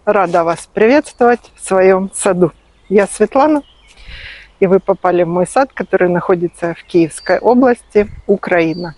Рада вас приветствовать в своем саду. Я Светлана, и вы попали в мой сад, который находится в Киевской области, Украина.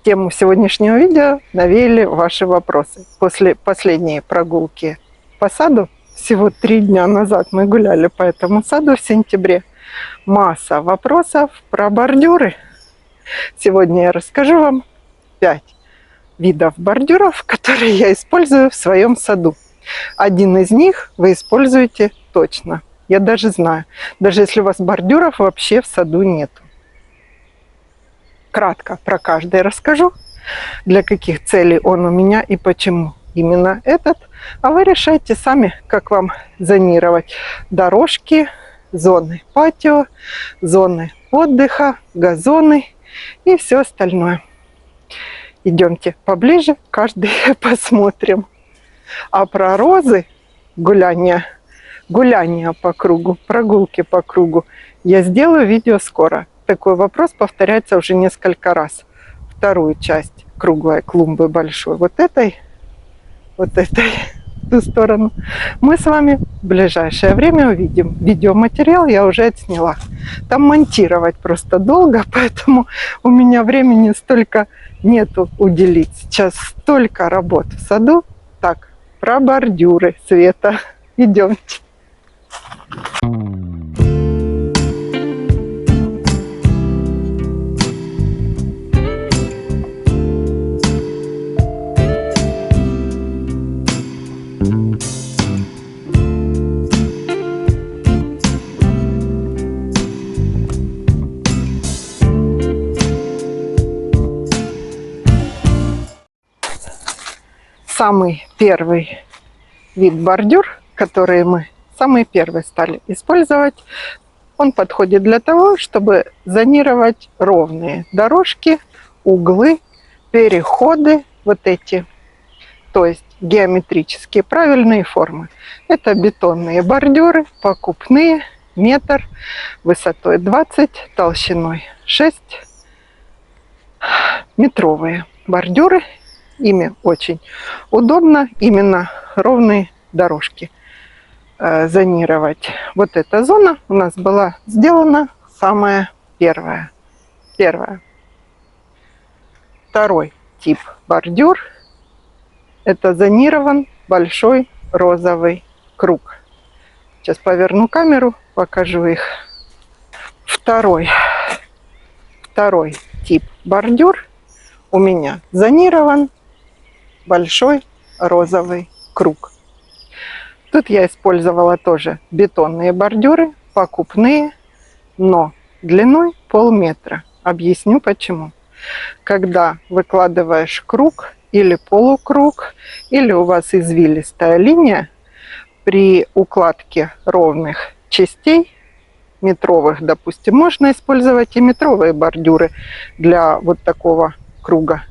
Тему сегодняшнего видео навеяли ваши вопросы. После последней прогулки по саду, всего 3 дня назад мы гуляли по этому саду в сентябре, масса вопросов про бордюры. Сегодня я расскажу вам 5 видов бордюров, которые я использую в своем саду. Один из них вы используете точно. Я даже знаю, даже если у вас бордюров вообще в саду нет. Кратко про каждый расскажу, для каких целей он у меня и почему именно этот. А вы решайте сами, как вам зонировать дорожки, зоны патио, зоны отдыха, газоны и все остальное. Идемте поближе, каждый посмотрим. А про розы, гуляния по кругу, прогулки по кругу, я сделаю видео скоро. Такой вопрос повторяется уже несколько раз. Вторую часть круглой клумбы большой, вот этой, в ту сторону, мы с вами в ближайшее время увидим. Видеоматериал я уже отсняла. Там монтировать просто долго, поэтому у меня времени столько нету уделить. Сейчас столько работ в саду. Так, про бордюры, Света. Идемте. Самый первый вид бордюр, который мы самый первый стали использовать, он подходит для того, чтобы зонировать ровные дорожки, углы, переходы, вот эти, то есть геометрические правильные формы. Это бетонные бордюры, покупные, метр, высотой 20, толщиной 6, метровые бордюры. Ими очень удобно именно ровные дорожки зонировать. Вот эта зона у нас была сделана самая первая. Второй тип бордюр – это зонирован большой розовый круг. Сейчас поверну камеру, покажу их. Второй тип бордюр у меня зонирован большой розовый круг. Тут я использовала тоже бетонные бордюры, покупные, но длиной полметра. Объясню почему. Когда выкладываешь круг или полукруг, или у вас извилистая линия, при укладке ровных частей, метровых, допустим, можно использовать и метровые бордюры для вот такого круга.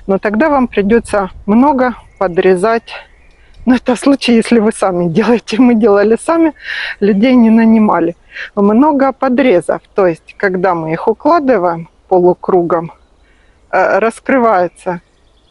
Но тогда вам придется много подрезать. Но это случай, если вы сами делаете. Мы делали сами, людей не нанимали. Много подрезов. То есть, когда мы их укладываем полукругом, раскрывается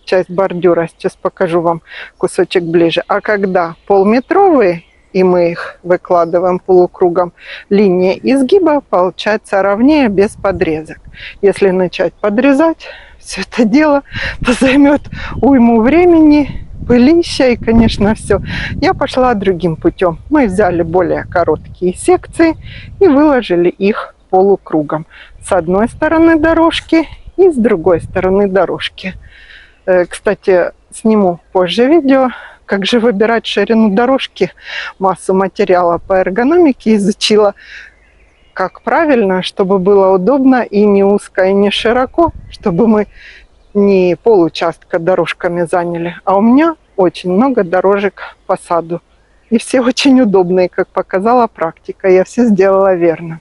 часть бордюра. Сейчас покажу вам кусочек ближе. А когда полметровые, и мы их выкладываем полукругом, линия изгиба получается ровнее без подрезок. Если начать подрезать все это дело, то займет уйму времени, пылища и, конечно, все. Я пошла другим путем. Мы взяли более короткие секции и выложили их полукругом. С одной стороны дорожки и с другой стороны дорожки. Кстати, сниму позже видео, как же выбирать ширину дорожки. Массу материала по эргономике изучила. Как правильно, чтобы было удобно и не узко, и не широко, чтобы мы не получастка дорожками заняли. А у меня очень много дорожек по саду. И все очень удобные, как показала практика. Я все сделала верно.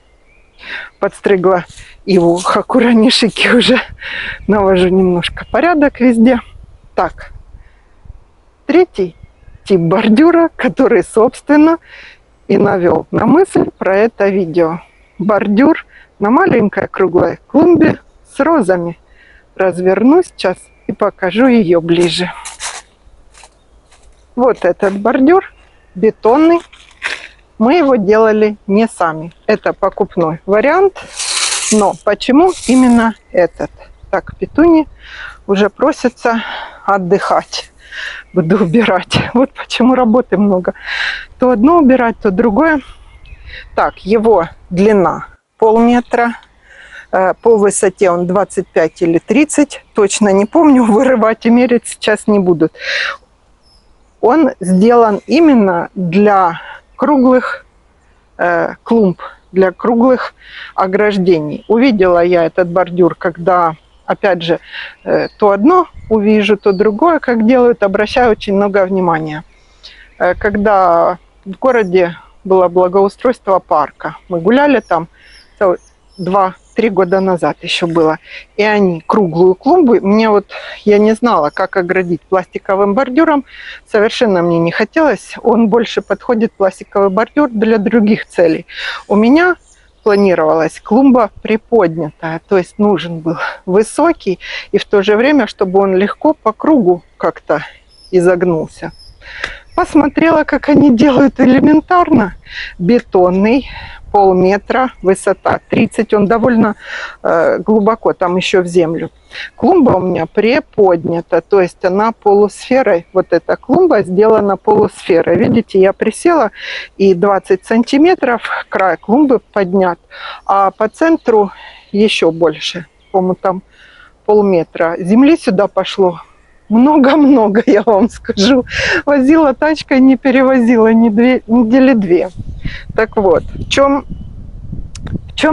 Подстригла иву хакуранишики, уже навожу немножко порядок везде. Так, третий тип бордюра, который, собственно, и навел на мысль про это видео. Бордюр на маленькой круглой клумбе с розами. Разверну сейчас и покажу ее ближе. Вот этот бордюр бетонный. Мы его делали не сами. Это покупной вариант. Но почему именно этот? Так, петуни уже просятся отдыхать. Буду убирать. Вот почему работы много. То одно убирать, то другое. Так, его длина полметра. По высоте он 25 или 30. Точно не помню. Вырывать и мерить сейчас не будут. Он сделан именно для круглых клумб, для круглых ограждений. Увидела я этот бордюр, когда, опять же, то одно увижу, то другое, как делают, обращаю очень много внимания. Когда в городе было благоустройство парка, мы гуляли там 2-3 года назад еще было, и они круглую клумбу, мне вот, я не знала, как оградить пластиковым бордюром, совершенно мне не хотелось, он больше подходит, пластиковый бордюр, для других целей. У меня планировалась клумба приподнятая, то есть нужен был высокий, и в то же время, чтобы он легко по кругу как-то изогнулся. Посмотрела, как они делают элементарно. Бетонный, полметра, высота 30, он довольно глубоко, там еще в землю. Клумба у меня приподнята, то есть она полусферой. Вот эта клумба сделана полусферой. Видите, я присела, и 20 сантиметров край клумбы поднят, а по центру еще больше, по-моему, там полметра. Земли сюда пошло много-много, я вам скажу. Возила тачкой, не перевозила недели 2. Так вот, в чем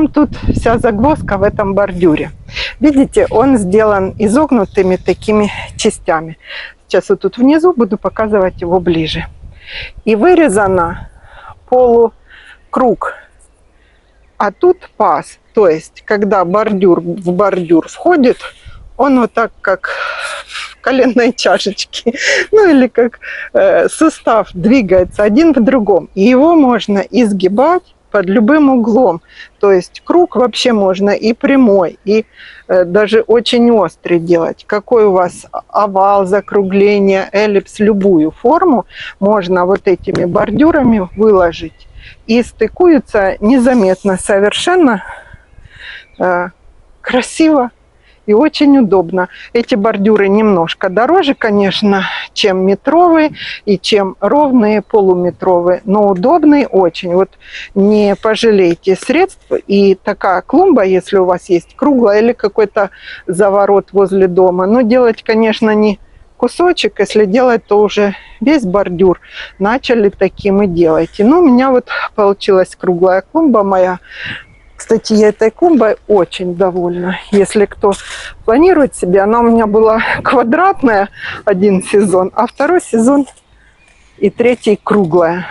тут вся загвоздка в этом бордюре? Видите, он сделан изогнутыми такими частями. Сейчас вот тут внизу буду показывать его ближе. И вырезано полукруг. А тут паз. То есть, когда бордюр в бордюр входит, он вот так, как в коленной чашечке, ну или как сустав двигается один в другом. И его можно изгибать под любым углом. То есть круг вообще можно и прямой, и даже очень острый делать. Какой у вас овал, закругление, эллипс, любую форму можно вот этими бордюрами выложить. И стыкуются незаметно совершенно, красиво и очень удобно. Эти бордюры немножко дороже, конечно, чем метровые и чем ровные полуметровые, но удобные очень. Вот не пожалейте средств. И такая клумба, если у вас есть круглая или какой-то заворот возле дома, но делать, конечно, не кусочек, если делать, то уже весь бордюр. Начали таким и делайте. Ну, у меня вот получилась круглая клумба моя. Кстати, я этой клумбой очень довольна. Если кто планирует себе, она у меня была квадратная один сезон, а второй сезон и третий круглая.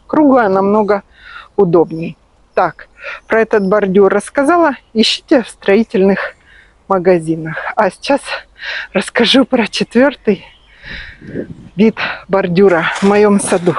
Круглая намного удобней. Так, про этот бордюр рассказала. Ищите в строительных магазинах. А сейчас расскажу про 4-й вид бордюра в моем саду.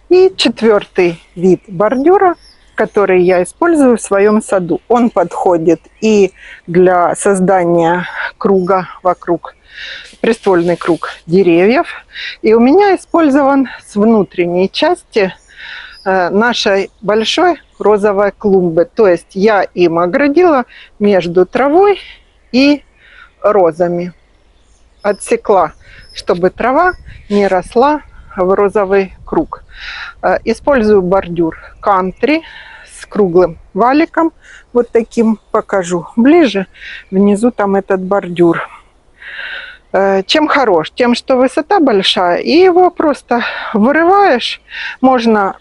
И 4-й вид бордюра, который я использую в своем саду. Он подходит и для создания круга вокруг, приствольный круг деревьев. И у меня использован с внутренней части нашей большой розовой клумбы. То есть я им оградила между травой и розами. Отсекла, чтобы трава не росла в розовый круг. Использую бордюр кантри с круглым валиком. Вот таким покажу ближе. Внизу там этот бордюр. Чем хорош? Тем, что высота большая, и его просто вырываешь. Можно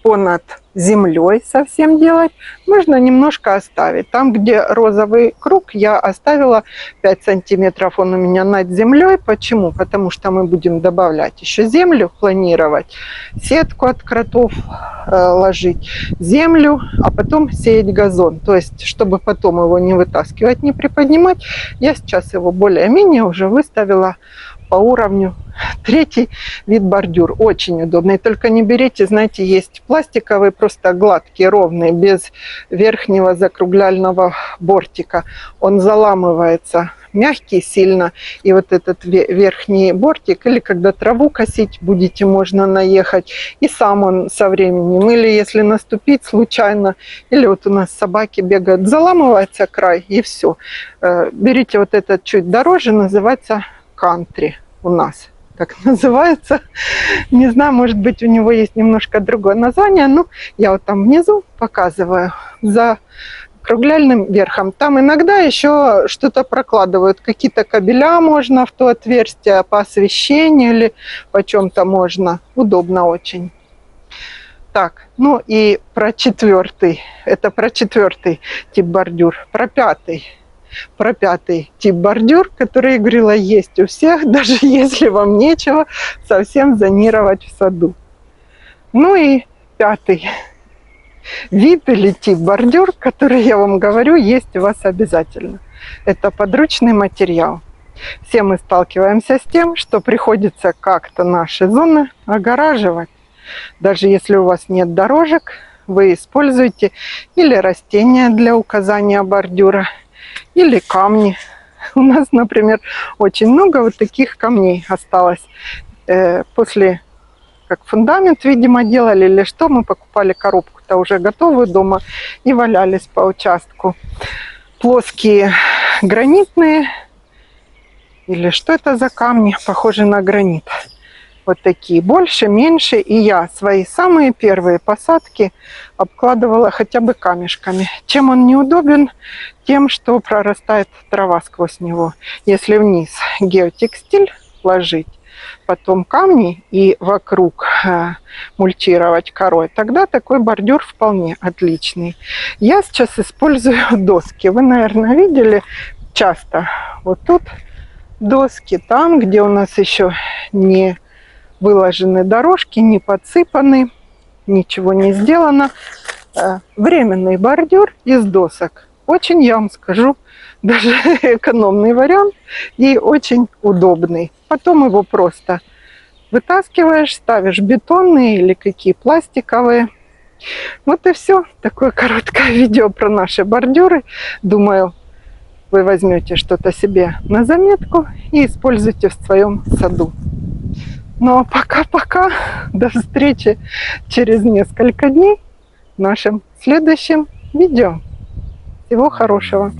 понад землей совсем делать, можно немножко оставить. Там, где розовый круг, я оставила 5 сантиметров, он у меня над землей. Почему? Потому что мы будем добавлять еще землю, планировать, сетку от кротов ложить, землю, а потом сеять газон. То есть, чтобы потом его не вытаскивать, не приподнимать, я сейчас его более-менее уже выставила по уровню. Третий вид бордюр. Очень удобный. Только не берите, знаете, есть пластиковый, просто гладкий, ровный, без верхнего закругляльного бортика. Он заламывается, мягкий сильно. И вот этот верхний бортик, или когда траву косить будете, можно наехать. И сам он со временем. Или если наступить случайно, или вот у нас собаки бегают, заламывается край, и все. Берите вот этот чуть дороже, называется кантри у нас. Так называется. Не знаю, может быть, у него есть немножко другое название. Ну, я вот там внизу показываю за кругляльным верхом. Там иногда еще что-то прокладывают. Какие-то кабеля можно в то отверстие по освещению или по чем-то можно. Удобно очень. Так, ну и про четвертый. Это про четвертый тип бордюр. Про пятый тип бордюр, который, я говорила, есть у всех, даже если вам нечего совсем зонировать в саду. Ну и пятый вид или тип бордюр, который, я вам говорю, есть у вас обязательно. Это подручный материал. Все мы сталкиваемся с тем, что приходится как-то наши зоны огораживать. Даже если у вас нет дорожек, вы используете или растения для указания бордюра, или камни. У нас, например, очень много вот таких камней осталось. После как фундамент, видимо, делали или что, мы покупали коробку-то уже готовую дома и валялись по участку. Плоские гранитные, или что это за камни, похожи на гранит. Вот такие, больше, меньше. И я свои самые первые посадки обкладывала хотя бы камешками. Чем он неудобен? Тем, что прорастает трава сквозь него. Если вниз геотекстиль ложить, потом камни и вокруг мульчировать корой, тогда такой бордюр вполне отличный. Я сейчас использую доски. Вы, наверное, видели часто вот тут доски, там, где у нас еще не выложены дорожки, не подсыпаны, ничего не сделано. Временный бордюр из досок. Очень, я вам скажу, даже экономный вариант и очень удобный. Потом его просто вытаскиваешь, ставишь бетонные или какие пластиковые. Вот и все. Такое короткое видео про наши бордюры. Думаю, вы возьмете что-то себе на заметку и используйте в своем саду. Ну а пока-пока, до встречи через несколько дней в нашем следующем видео. Всего хорошего!